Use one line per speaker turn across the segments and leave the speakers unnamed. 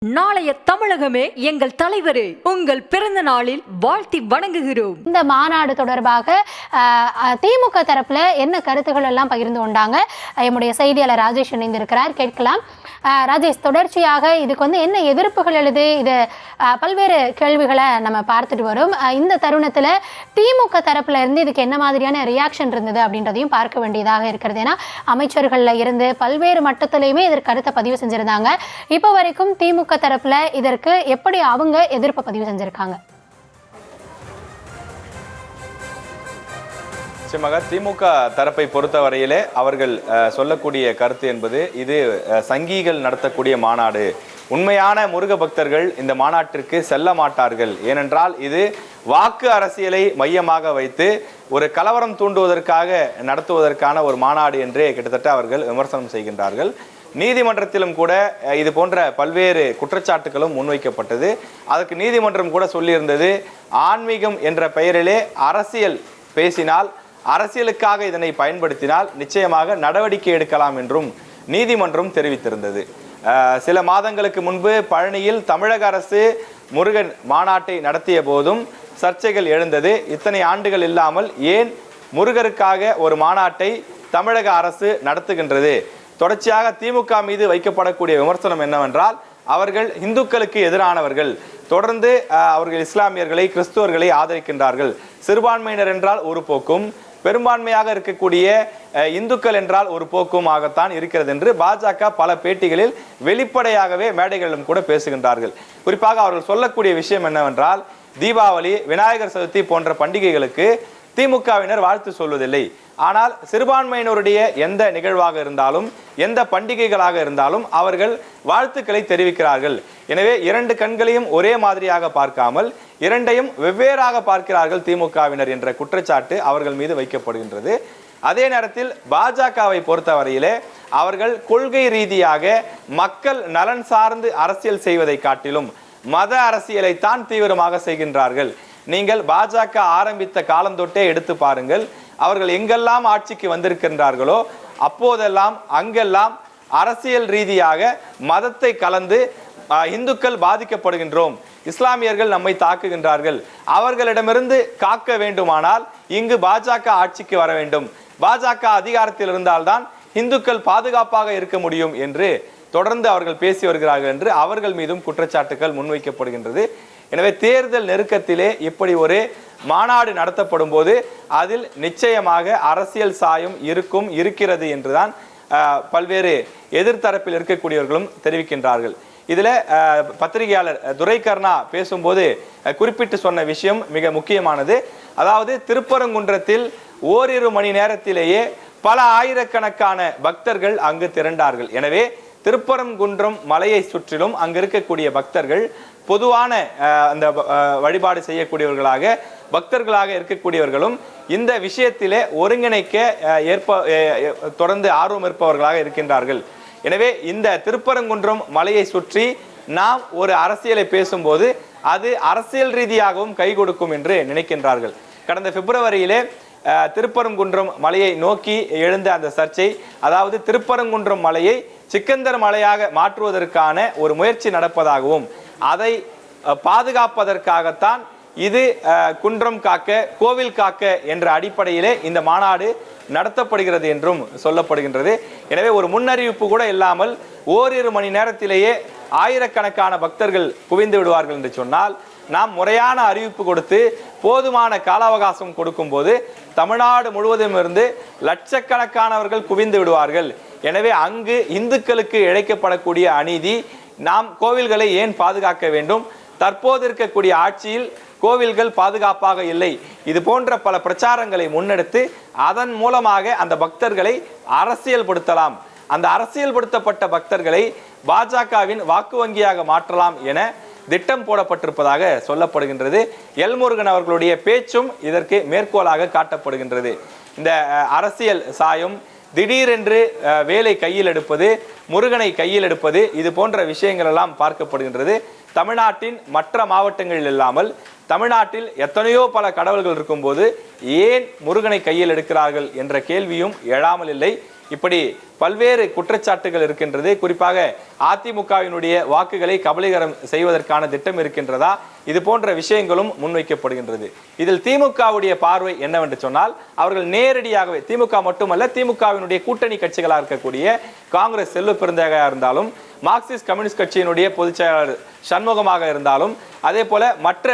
நாளைய தமிழகமே எங்கள் தலைவரே, உங்கள் பிறந்த நாளில் வாழ்த்தி வணங்குகிறோம்.
இந்த மாநாடு தொடர்பாக திமுக தரப்புல என்ன கருத்துக்கள் எல்லாம் பகிர்ந்து கொண்டாங்க நம்முடைய செய்தியாளர் ராஜேஷ் இணைந்திருக்கிறார், கேட்கலாம். ராஜேஷ், தொடர்ச்சியாக இதுக்கு என்ன எதிர்ப்புகள் எழுது, இது பல்வேறு கேள்விகளை நம்ம பார்த்துட்டு வரும். இந்த தருணத்துல திமுக தரப்புல இருந்து இதுக்கு என்ன மாதிரியான ரியாக்ஷன் இருந்தது அப்படின்றதையும் பார்க்க வேண்டியதாக இருக்கிறது. ஏன்னா அமைச்சர்கள்ல இருந்து பல்வேறு மட்டத்திலையுமே இதற்கு கருத்தை பதிவு செஞ்சிருந்தாங்க. இப்போ வரைக்கும் திமுக தரப்புல இதற்கு எப்படி அவங்க எதிர்ப்பு பதிவு செஞ்சிருக்காங்க?
நிச்சயமாக திமுக தரப்பை பொறுத்தவரையிலே அவர்கள் சொல்லக்கூடிய கருத்து என்பது இது சங்கிகள் நடத்தக்கூடிய மாநாடு, உண்மையான முருக பக்தர்கள் இந்த மாநாட்டிற்கு செல்ல மாட்டார்கள், ஏனென்றால் இது வாக்கு அரசியலை மையமாக வைத்து ஒரு கலவரம் தூண்டுவதற்காக நடத்துவதற்கான ஒரு மாநாடு என்றே கிட்டத்தட்ட அவர்கள் விமர்சனம் செய்கின்றார்கள். நீதிமன்றத்திலும் கூட இது போன்ற பல்வேறு குற்றச்சாட்டுகளும் முன்வைக்கப்பட்டது. அதற்கு நீதிமன்றம் கூட சொல்லியிருந்தது, ஆன்மீகம் என்ற பெயரிலே அரசியல் பேசினால், அரசியலுக்காக இதனை பயன்படுத்தினால் நிச்சயமாக நடவடிக்கை எடுக்கலாம் என்றும் நீதிமன்றம் தெரிவித்திருந்தது. சில மாதங்களுக்கு முன்பு பழனியில் தமிழக அரசு முருகன் மாநாட்டை நடத்திய போதும் சர்ச்சைகள் எழுந்தது. இத்தனை ஆண்டுகள் இல்லாமல் ஏன் முருகருக்காக ஒரு மாநாட்டை தமிழக அரசு நடத்துகின்றது? தொடர்ச்சியாக திமுக மீது வைக்கப்படக்கூடிய விமர்சனம் என்னவென்றால், அவர்கள் இந்துக்களுக்கு எதிரானவர்கள், தொடர்ந்து அவர்கள் இஸ்லாமியர்களை கிறிஸ்துவர்களை ஆதரிக்கின்றார்கள், சிறுபான்மையினர் என்றால் ஒரு போக்கும், பெரும்பான்மையாக இருக்கக்கூடிய இந்துக்கள் என்றால் ஒரு போக்குமாகத்தான் இருக்கிறது என்று பாஜக பல பேட்டிகளில் வெளிப்படையாகவே மேடைகளிலும் கூட பேசுகின்றார்கள். குறிப்பாக அவர்கள் சொல்லக்கூடிய விஷயம் என்னவென்றால், தீபாவளி, விநாயகர் சதுர்த்தி போன்ற பண்டிகைகளுக்கு திமுகவினர் வாழ்த்து சொல்வதில்லை, ஆனால் சிறுபான்மையினருடைய எந்த நிகழ்வாக இருந்தாலும் எந்த பண்டிகைகளாக இருந்தாலும் அவர்கள் வாழ்த்துக்களை தெரிவிக்கிறார்கள். எனவே இரண்டு கண்களையும் ஒரே மாதிரியாக பார்க்காமல் இரண்டையும் வெவ்வேறாக பார்க்கிறார்கள் திமுகவினர் என்ற குற்றச்சாட்டு அவர்கள் மீது வைக்கப்படுகின்றது. அதே நேரத்தில் பாஜகவை பொறுத்தவரையிலே அவர்கள் கொள்கை ரீதியாக மக்கள் நலன் சார்ந்து அரசியல் செய்வதை காட்டிலும் மத அரசியலை தான் தீவிரமாக செய்கின்றார்கள். நீங்கள் பாஜக ஆரம்பித்த காலந்தொட்டே எடுத்து பாருங்கள், அவர்கள் எங்கெல்லாம் ஆட்சிக்கு வந்திருக்கின்றார்களோ அப்போதெல்லாம் அங்கெல்லாம் அரசியல் ரீதியாக மதத்தை கலந்து இந்துக்கள் பாதிக்கப்படுகின்றோம், இஸ்லாமியர்கள் நம்மை தாக்குகின்றார்கள், அவர்களிடமிருந்து காக்க வேண்டுமானால் இங்கு பாஜக ஆட்சிக்கு வர வேண்டும், பாஜக அதிகாரத்தில் இருந்தால்தான் இந்துக்கள் பாதுகாப்பாக இருக்க முடியும் என்று தொடர்ந்து அவர்கள் பேசி வருகிறார்கள் என்று அவர்கள் மீதும் குற்றச்சாட்டுகள் முன்வைக்கப்படுகின்றது. எனவே தேர்தல் நெருக்கத்திலே இப்படி ஒரு மாநாடு நடத்தப்படும் போது அதில் நிச்சயமாக அரசியல் சாயம் இருக்கிறது என்றுதான் பல்வேறு எதிர்த்தரப்பில் இருக்கக்கூடியவர்களும் தெரிவிக்கின்றார்கள். இதில் பத்திரிகையாளர் துரைகர்ணா பேசும்போது குறிப்பிட்டு சொன்ன விஷயம் மிக முக்கியமானது. அதாவது திருப்பரங்குன்றத்தில் ஓரிரு மணி நேரத்திலேயே பல ஆயிரக்கணக்கான பக்தர்கள் அங்கு திரண்டார்கள். எனவே திருப்பரங்குன்றம் மலையை சுற்றிலும் அங்கு இருக்கக்கூடிய பக்தர்கள் பொதுவான அந்த வழிபாடு செய்யக்கூடியவர்களாக பக்தர்களாக இருக்கக்கூடியவர்களும் இந்த விஷயத்திலே ஒருங்கிணைக்க தொடர்ந்து ஆர்வம் இருப்பவர்களாக இருக்கின்றார்கள். எனவே இந்த திருப்பரங்குன்றம் மலையை சுற்றி நாம் ஒரு அரசியலை பேசும்போது அது அரசியல் ரீதியாகவும் கை கொடுக்கும் என்று நினைக்கின்றார்கள். கடந்த பிப்ரவரியிலே திருப்பரங்குன்றம் மலையை நோக்கி எழுந்த அந்த சர்ச்சை, அதாவது திருப்பரங்குன்றம் மலையை சிக்கந்தர் மலையாக மாற்றுவதற்கான ஒரு முயற்சி நடப்பதாகவும் அதை பாதுகாப்பதற்காகத்தான் இது குன்றம் காக்க கோவில் காக்க என்ற அடிப்படையிலே இந்த மாநாடு நடத்தப்படுகிறது என்றும் சொல்லப்படுகின்றது. எனவே ஒரு முன்னறிவிப்பு கூட இல்லாமல் ஓரிரு மணி நேரத்திலேயே ஆயிரக்கணக்கான பக்தர்கள் குவிந்து விடுவார்கள் என்று சொன்னால், நாம் முறையான அறிவிப்பு கொடுத்து போதுமான கால அவகாசம் கொடுக்கும் போது தமிழ்நாடு முழுவதும் இருந்து லட்சக்கணக்கானவர்கள் குவிந்து விடுவார்கள். எனவே அங்கு இந்துக்களுக்கு இழைக்கப்படக்கூடிய அநீதி, நாம் கோவில்களை ஏன் பாதுகாக்க வேண்டும், தற்போது இருக்கக்கூடிய ஆட்சியில் கோவில்கள் பாதுகாப்பாக இல்லை, இது போன்ற பல பிரச்சாரங்களை முன்னெடுத்து அதன் மூலமாக அந்த பக்தர்களை அரசியல்படுத்தலாம், அந்த அரசியல்படுத்தப்பட்ட பக்தர்களை பாஜகவின் வாக்கு வங்கியாக மாற்றலாம் என திட்டம் போடப்பட்டிருப்பதாக சொல்லப்படுகின்றது. எல்முருகன் அவர்களுடைய பேச்சும் இதற்கு மேற்கோளாக காட்டப்படுகின்றது. இந்த அரசியல் சாயம், திடீரென்று வேலை கையில் எடுப்பது, முருகனை கையில் எடுப்பது, இது போன்ற விஷயங்கள் எல்லாம் பார்க்கப்படுகின்றது. தமிழ்நாட்டின் மற்ற மாவட்டங்களில் இல்லாமல் தமிழ்நாட்டில் எத்தனையோ பல கடவுள்கள் இருக்கும்போது ஏன் முருகனை கையில் எடுக்கிறார்கள் என்ற கேள்வியும் எழாமல் இல்லை. இப்படி பல்வேறு குற்றச்சாட்டுகள் இருக்கின்றது. குறிப்பாக அதிமுகவினுடைய வாக்குகளை கபலீகரம் செய்வதற்கான திட்டம் இருக்கின்றதா, இது போன்ற விஷயங்களும் முன்வைக்கப்படுகின்றது. இதில் திமுகவுடைய பார்வை என்னவென்று சொன்னால், அவர்கள் நேரடியாகவே, திமுக மட்டுமல்ல, திமுகவினுடைய கூட்டணி கட்சிகளாக இருக்கக்கூடிய காங்கிரஸ் செல்வ பெருந்தகையாக இருந்தாலும், மார்க்சிஸ்ட் கம்யூனிஸ்ட் கட்சியினுடைய பொதுச் செயலாளர் சண்முகமாக இருந்தாலும், அதே போல மற்ற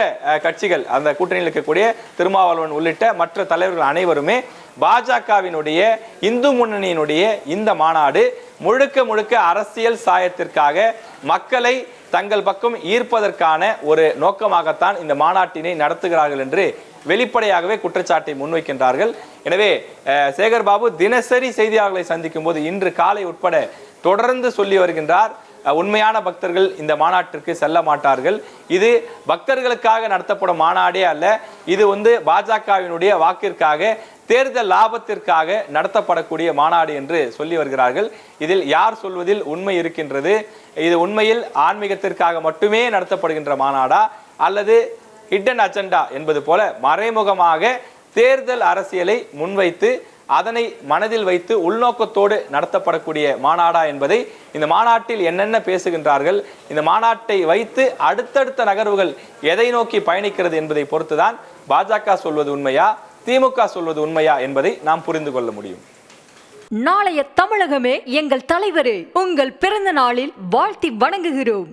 கட்சிகள், அந்த கூட்டணியில் இருக்கக்கூடிய திருமாவளவன் உள்ளிட்ட மற்ற தலைவர்கள் அனைவருமே பாஜகவினுடைய இந்து முன்னணியினுடைய இந்த மாநாடு முழுக்க முழுக்க அரசியல் சாயத்திற்காக மக்களை தங்கள் பக்கம் ஈர்ப்பதற்கான ஒரு நோக்கமாகத்தான் இந்த மாநாட்டினை நடத்துகிறார்கள் என்று வெளிப்படையாகவே குற்றச்சாட்டை முன்வைக்கின்றார்கள். எனவே சேகர் பாபு தினசரி செய்தியாளர்களை சந்திக்கும் போது இன்று காலை உட்பட தொடர்ந்து சொல்லி வருகின்றார், உண்மையான பக்தர்கள் இந்த மாநாட்டிற்கு செல்ல மாட்டார்கள். இது பக்தர்களுக்காக நடத்தப்படும் மாநாடே அல்ல, இது பாஜகவினுடைய வாக்கிற்காக, தேர்தல் லாபத்திற்காக நடத்தப்படக்கூடிய மாநாடு என்று சொல்லி வருகிறார்கள். இதில் யார் சொல்வதில் உண்மை இருக்கின்றது? இது உண்மையில் ஆன்மீகத்திற்காக மட்டுமே நடத்தப்படுகின்ற மாநாடா, அல்லது ஹிடன் அஜெண்டா என்பது போல மறைமுகமாக தேர்தல் அரசியலை முன்வைத்து அதனை மனதில் வைத்து உள்நோக்கத்தோடு நடத்தப்படக்கூடிய மாநாடா என்பதை, இந்த மாநாட்டில் என்னென்ன பேசுகின்றார்கள், இந்த மாநாட்டை வைத்து அடுத்தடுத்த நகர்வுகள் எதை நோக்கி பயணிக்கிறது என்பதை பொறுத்துதான் பாஜக சொல்வது உண்மையா, திமுக சொல்வது உண்மையா என்பதை நாம் புரிந்து கொள்ள முடியும்.
நாளைய தமிழகமே எங்கள் தலைவரே, உங்கள் பிறந்த நாளில் வாழ்த்தி வணங்குகிறோம்.